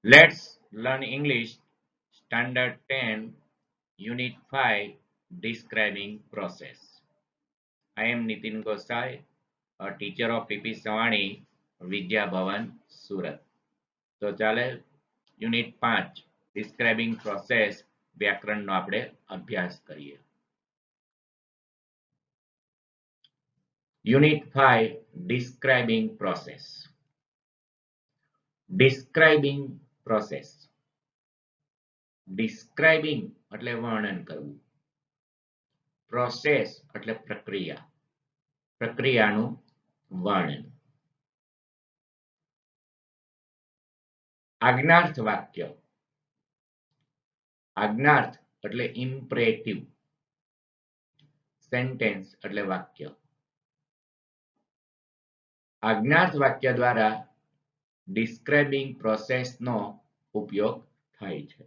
Let's learn English Standard 10, Unit 5, Describing Process. I am Nitin Gosai, a teacher of PP Savani, Vidya Bhavan, Surat. તો ચાલે unit 5 describing process વ્યાકરણનો આપણે અભ્યાસ કરીએ. Unit 5 describing process. Describing process. Describing એટલે વર્ણન કરવું. Process એટલે પ્રક્રિયા. પ્રક્રિયાનું વર્ણન. આજ્ઞાર્થ વાક્ય. આજ્ઞાર્થ એટલે ઇમ્પરેટિવ. સેન્ટેન્સ એટલે વાક્ય. આજ્ઞાર્થ વાક્ય દ્વારા ડિસ્ક્રાઇબિંગ પ્રોસેસનો ઉપયોગ થાય છે.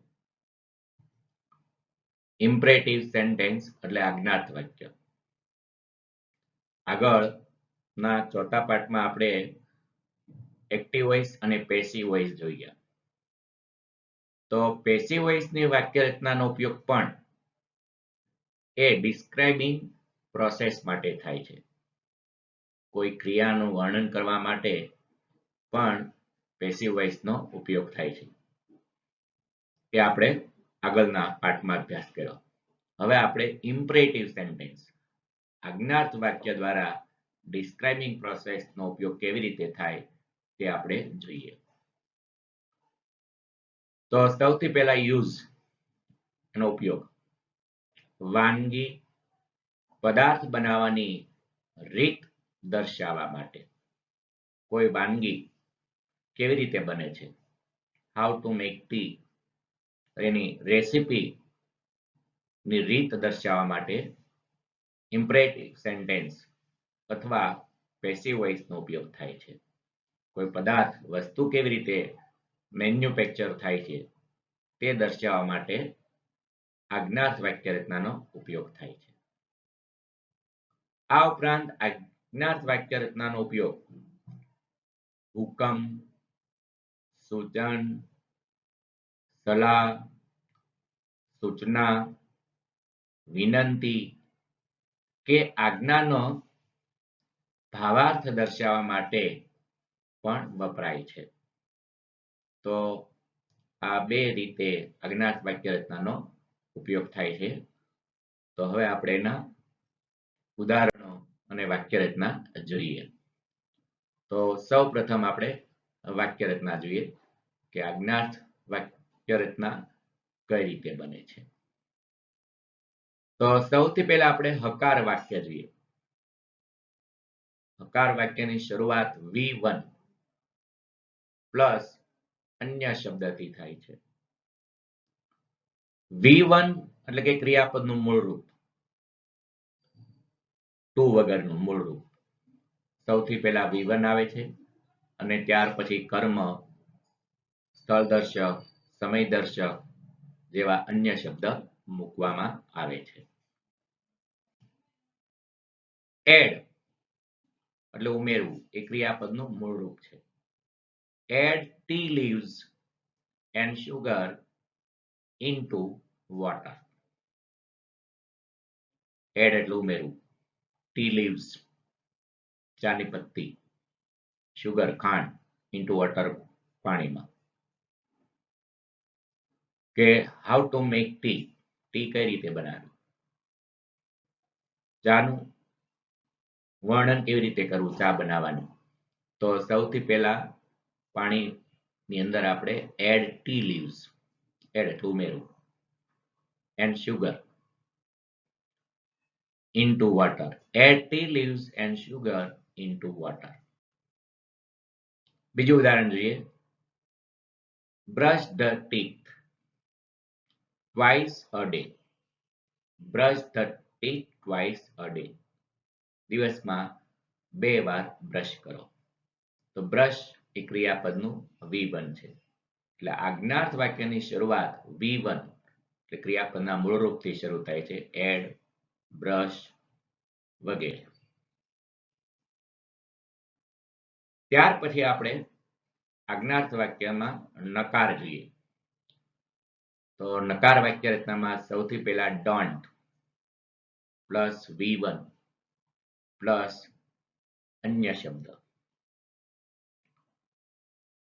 ઇમ્પરેટિવ સેન્ટેન્સ એટલે આજ્ઞાર્થ વાક્ય. આગળના ચોથા પાઠમાં આપણે એક્ટિવ વોઇસ અને પેસિવ વોઇસ જોઈએ. તો પેસિવ વોઇસની વાક્ય રચનાનો ઉપયોગ પણ એ ડિસ્ક્રાઇબિંગ પ્રોસેસ માટે થાય છે. કોઈ ક્રિયાનું વર્ણન કરવા માટે પણ પેસિવ વોઇસનો ઉપયોગ થાય છે. એ આપણે આગળના પાઠમાં અભ્યાસ કર્યો. હવે આપણે ઇમ્પરેટિવ સેન્ટેન્સ આજ્ઞાર્થ વાક્ય દ્વારા ડિસ્ક્રાઇબિંગ પ્રોસેસનો ઉપયોગ કેવી રીતે થાય તે આપણે જોઈએ. તો સૌથી પહેલા યુઝ એનો ઉપયોગ. વાનગી પદાર્થ બનાવવાની રીત દર્શાવવા માટે. કોઈ વાનગી કેવી રીતે બને છે, how to make T, any recipe ની રીત દર્શાવવા માટે ઇમ્પરેટિવ સેન્ટેન્સ અથવા પેસિવ વોઇસનો ઉપયોગ થાય છે. કોઈ પદાર્થ વસ્તુ કેવી રીતે મેન્યુફેક્ચર થાય છે તે દર્શાવવા માટે આજ્ઞાર્થ વાક્ય રચનાનો ઉપયોગ થાય છે. આ ઉપરાંત આજ્ઞાર્થ વાક્ય રચનાનો ઉપયોગ હુકમ, સૂચન, સલાહ, સૂચના, વિનંતી કે આજ્ઞાનો ભાવાર્થ દર્શાવવા માટે પણ વપરાય છે. તો આ બે રીતે આજ્ઞાર્થ વાક્ય રચનાનો ઉપયોગ થાય છે. તો હવે આપણે એના ઉદાહરણો અને વાક્ય રચના જોઈએ. તો સૌ પ્રથમ આપણે વાક્ય રચના જોઈએ કે આજ્ઞાર્થ વાક્ય રચના કઈ રીતે બને છે. તો સૌથી પહેલા આપણે હકાર વાક્ય જોઈએ. હકાર વાક્યની શરૂઆત V1 પ્લસ અન્ય શબ્દથી થાય છે. V1 એટલે કે ક્રિયાપદનું મૂળ રૂપ, ટુ વગરનું મૂળ રૂપ. સૌથી પહેલા V1 આવે છે અને ત્યાર પછી કર્મ, સ્થળ દર્શક, સમય દર્શક જેવા અન્ય શબ્દ મૂકવામાં આવે છે. એડ એટલે ઉમેરવું એ ક્રિયાપદનું મૂળ રૂપ છે. Add tea leaves and sugar into water. Add એટલે ઉમેરવું, ટી લીવ્સ ચાની પત્તી, સુગર ખાંડ ઇનટુ વોટર પાણીમાં. કે how to make tea, tea કઈ રીતે બનાવવી, ચાનું વર્ણન કેવી રીતે કરવું ચા બનાવવાનું. તો સૌથી પહેલા પાણીની અંદર આપણે એડ ટી લીવ્સ, એડ એટલે ઉમેરવું, and sugar into water. Add tea leaves and sugar into water. બીજું ઉદાહરણ જોઈએ. Brush the teeth twice a day. Brush the teeth twice a day. દિવસમાં 2 વાર બ્રશ કરો. તો બ્રશ એ ક્રિયાપદનું V1 છે. એટલે આજ્ઞાર્થ વાક્યની શરૂઆત V1 એટલે ક્રિયાપદના મૂળ રૂપથી શરૂ થાય છે. એડ, બ્રશ વગેરે. ત્યાર પછી આપણે આજ્ઞાર્થ વાક્યમાં નકાર જોઈએ. તો નકાર વાક્ય રચનામાં સૌથી પહેલા ડોન્ટ પ્લસ V1 પ્લસ અન્ય શબ્દ.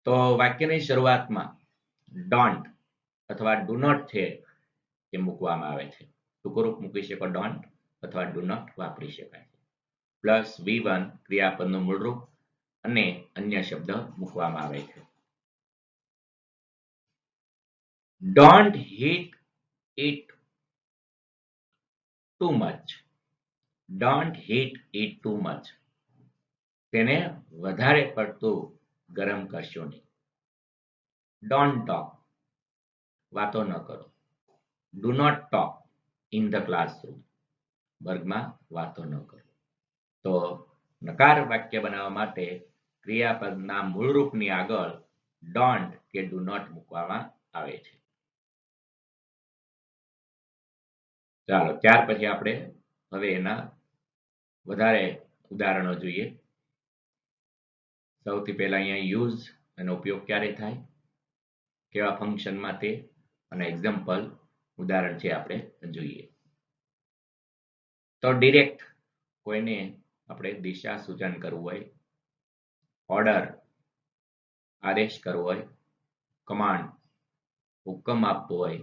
તો વાક્યની શરૂઆતમાં ડોન્ટ અથવા ડુ નોટ છે એ મૂકવામાં આવે છે. ટૂંકું મૂકી શકો ડોન્ટ અથવા ડુ નોટ વાપરી શકાય છે. પ્લસ V1 ક્રિયાપદનું મૂળરૂપ અને અન્ય શબ્દ મૂકવામાં આવે છે. Don't heat it too much. Don't heat it too much. તેને વધારે પડતું ગરમ કરશો નહીં. Don't talk. વાતો ન કરો. Do not talk in the classroom. વર્ગમાં વાતો ન કરો. તો નકાર વાક્ય બનાવવા માટે ક્રિયાપદના મૂળરૂપની આગળ ડોન્ટ કે ડુ નોટ મૂકવામાં આવે છે. ચાલો ત્યાર પછી આપણે હવે એના વધારે ઉદાહરણો જોઈએ. સૌથી પહેલા અહીંયા યુઝ એનો ઉપયોગ ક્યારે થાય, કેવા ફંક્શનમાં તે, અને એક્ઝામ્પલ ઉદાહરણ છે આપણે જોઈએ. તો ડિરેક્ટ કોઈને આપણે દિશા સૂચન કરવું હોય, ઓર્ડર આદેશ કરવો હોય, કમાન્ડ હુકમ આપવો હોય,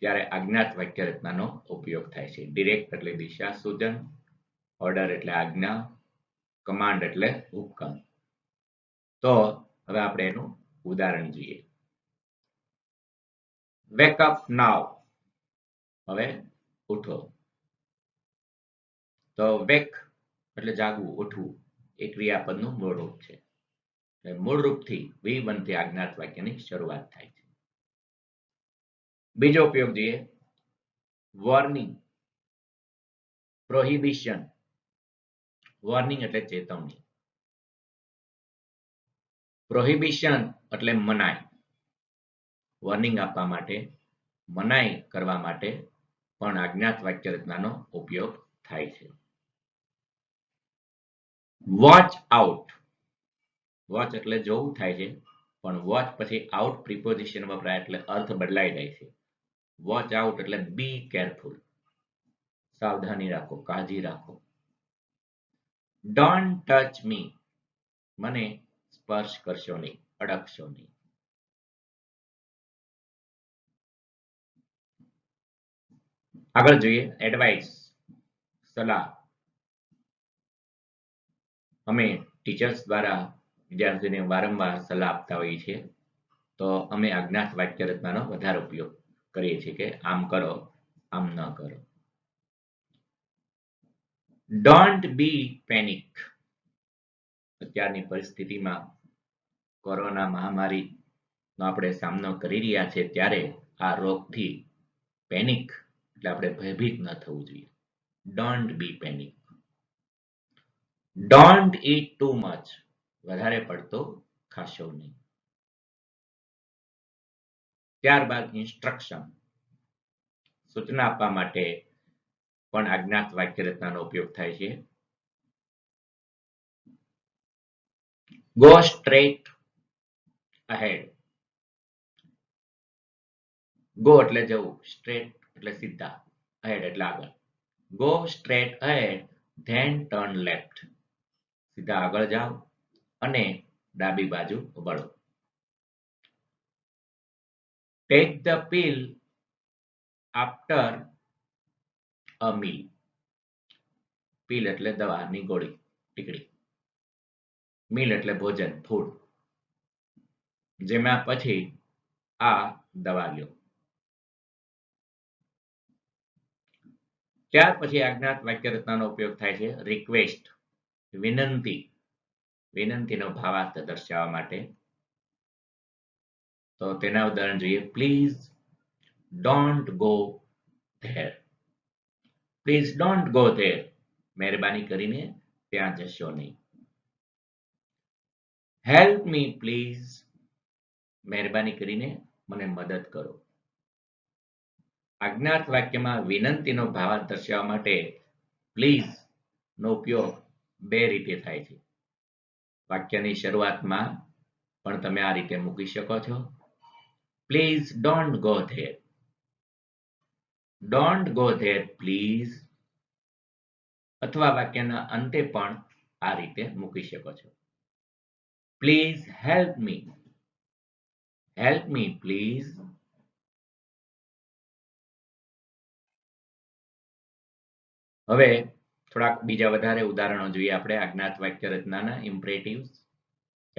ત્યારે આજ્ઞાત વાક્ય રચનાનો ઉપયોગ થાય છે. ડિરેક્ટ એટલે દિશા સૂચન, ઓર્ડર એટલે આજ્ઞા, કમાન્ડ એટલે હુકમ. તો હવે આપણે એનું ઉદાહરણ જોઈએ. વેક અપ નાઉ. હવે ઉઠો. તો વેક એટલે જાગવું, ઉઠવું એ ક્રિયાપદનું મૂળરૂપ છે. મૂળરૂપથી V1 થી આજ્ઞાત વાક્યની શરૂઆત થાય છે. બીજો ઉપયોગ જોઈએ. Warning, prohibition. વોર્નિંગ એટલે ચેતવણી. પ્રોહિબિશન એટલે મનાઈ. વોર્નિંગ આપવા માટે, મનાઈ કરવા માટે પણ આજ્ઞાત વાક્ય રચનાનો ઉપયોગ થાય છે. Watch out. વોચ એટલે જોવું થાય છે, પણ વોચ પછી આઉટ પ્રિપોઝિશન વપરાય એટલે અર્થ બદલાઈ જાય છે. વોચ આઉટ એટલે બી કેરફુલ. સાવધાની રાખો, કાળજી રાખો. Don't touch me. મને સ્પર્શ કરશો નહીં, અડકશો નહીં. આગળ જોઈએ એડવાઇસ, સલાહ. અમે ટીચર્સ દ્વારા વિદ્યાર્થીઓને વારંવાર સલાહ આપતા હોઈએ છીએ. તો અમે આજ્ઞાત વાક્ય રચનાનો વધારે ઉપયોગ કરીએ છીએ કે આમ કરો, આમ ન કરો. Don't be panic. અત્યારની પરિસ્થિતિમાં કોરોના મહામારીનો આપણે સામનો કરી રહ્યા છે, ત્યારે આ રોગથી પેનિક એટલે આપણે ભયભીત ન થવું જોઈએ. Don't be panic. Don't eat too much. વધારે પડતો ખાશો નહીં. ત્યારબાદ ઇન્સ્ટ્રક્શન, સૂચના આપવા માટે પણ આજ્ઞાત વાક્ય રચનાનો ઉપયોગ થાય છે. Go straight ahead. ગો એટલે જવું, સ્ટ્રેટ એટલે સીધા, અહેડ એટલે આગળ. Go straight ahead then turn left. સીધા આગળ જાઓ અને ડાબી બાજુ વળો. Take the pill after a meal. Pill એટલે દવાની ગોળી, ટીકડી. મીલ એટલે ભોજન, ફૂડ. જેમાં પછી આ દવા લ્યો. ત્યાર પછી આજ્ઞાત વાક્ય રચનાનો ઉપયોગ થાય છે. રિક્વેસ્ટ, વિનંતી. વિનંતીનો ભાવાર્થ દર્શાવવા માટે. તો તેના ઉદાહરણ જોઈએ. Please don't go there. Please don't go there. મહેરબાની કરીને ત્યાં જશો નહીં. Help me please. મહેરબાની કરીને મને મદદ કરો. આજ્ઞાત વાક્યમાં વિનંતીનો ભાવાર્થ દર્શાવવા માટે પ્લીઝ નો ઉપયોગ બે રીતે થાય છે. વાક્યની શરૂઆતમાં પણ તમે આ રીતે મૂકી શકો છો. Please don't go there. Don't go there please. અથવા વાક્યના અંતે પણ આ રીતે મૂકી શકો છો. Please help me. Help me please. હવે થોડાક બીજા વધારે ઉદાહરણો જોઈએ આપણે આજ્ઞાત વાક્ય રચનાના ઇમ્પરેટિવ્સ.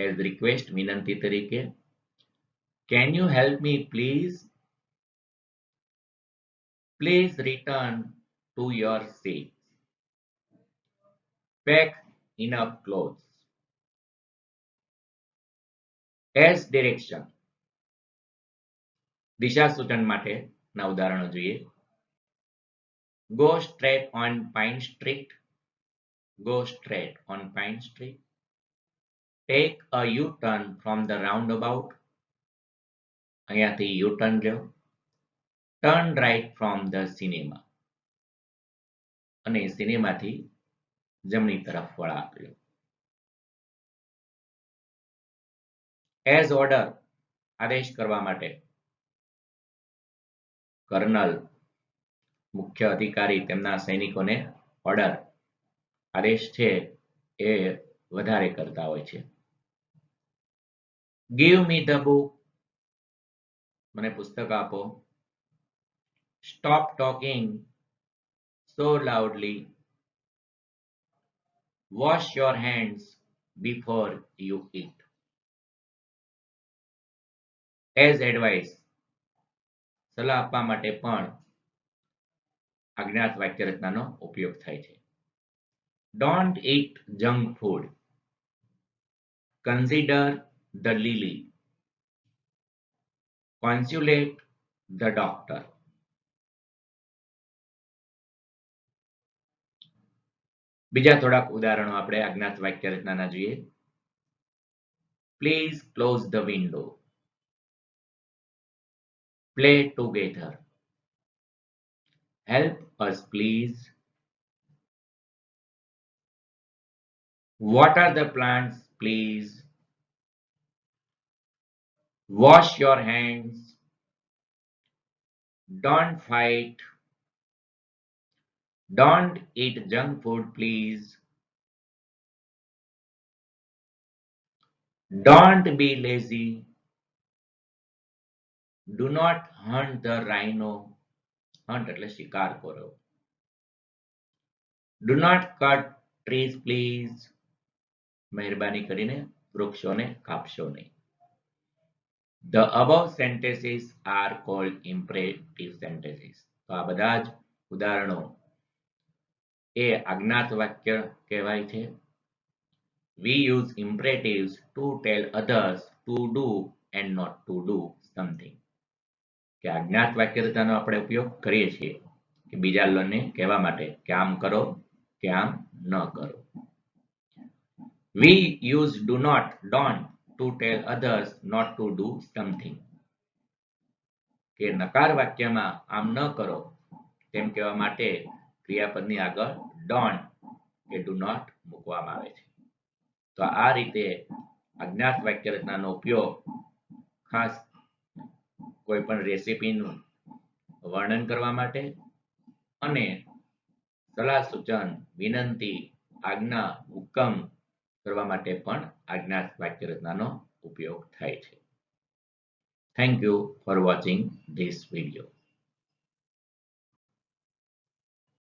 એઝ રિક્વેસ્ટ, વિનંતી તરીકે. Can you help me please? Please return to your seat. Pack enough clothes. As direction. દિશા સૂચન માટેના ઉદાહરણો જોઈએ. Go straight on Pine Street. Go straight on Pine Street. Take a U-turn from the roundabout. અહીંયાથી U-turn લ્યો. Turn right from the cinema. અને સિનેમાથી જમણી તરફ વળાંક લ્યો. As order, આદેશ કરવા માટે. કર્નલ, મુખ્ય અધિકારી તેમના સૈનિકોને ઓર્ડર, આદેશ છે એ વધારે કરતા હોય છે. Give me the book. મને પુસ્તક આપો. Stop talking so loudly. Wash your hands before you eat. As advice, સલાહ આપવા માટે પણ આજ્ઞાત વાક્ય રચનાનો ઉપયોગ થાય છે. Don't eat junk food. Consider the lily. Consulate the doctor. બીજા થોડાક ઉદાહરણો આપણે આજ્ઞાત વાક્ય રચનાના જોઈએ. Please close the window. Play together. Help us please. Water the plants please. Wash your hands. Don't fight. Don't eat junk food please. Don't be lazy. Do not hunt the rhino. Hunt એટલે શિકાર કરો. Do not cut trees please. મહેરબાની કરીને વૃક્ષોને કાપશો નહીં. The above sentences are called imperative sentences. તો આ બધા જ ઉદાહરણો એ આજ્ઞાત વાક્ય કહેવાય છે. We use imperatives to tell others to do and not to do something. કે આજ્ઞાત વાક્ય રચનાનો આપણે ઉપયોગ કરીએ છીએ કે બીજા લોકોને કહેવા માટે કે આમ કરો કે આમ ન કરો. We use do not, don't to tell others not to do something. કે નકાર વાક્યમાં આમ ન કરો તેમ કહેવા માટે ક્રિયાપદની આગળ don't કે do not મૂકવામાં આવે છે. તો આ રીતે આજ્ઞાત વાક્ય રચનાનો ઉપયોગ ખાસ કોઈ પણ રેસીપીનું વર્ણન કરવા માટે અને સલાહ સૂચન, વિનંતી, આજ્ઞા, હુકમ કરવા માટે પણ આજ્ઞાત વાક્ય રચનાનો ઉપયોગ થાય છે. Thank you for watching this video.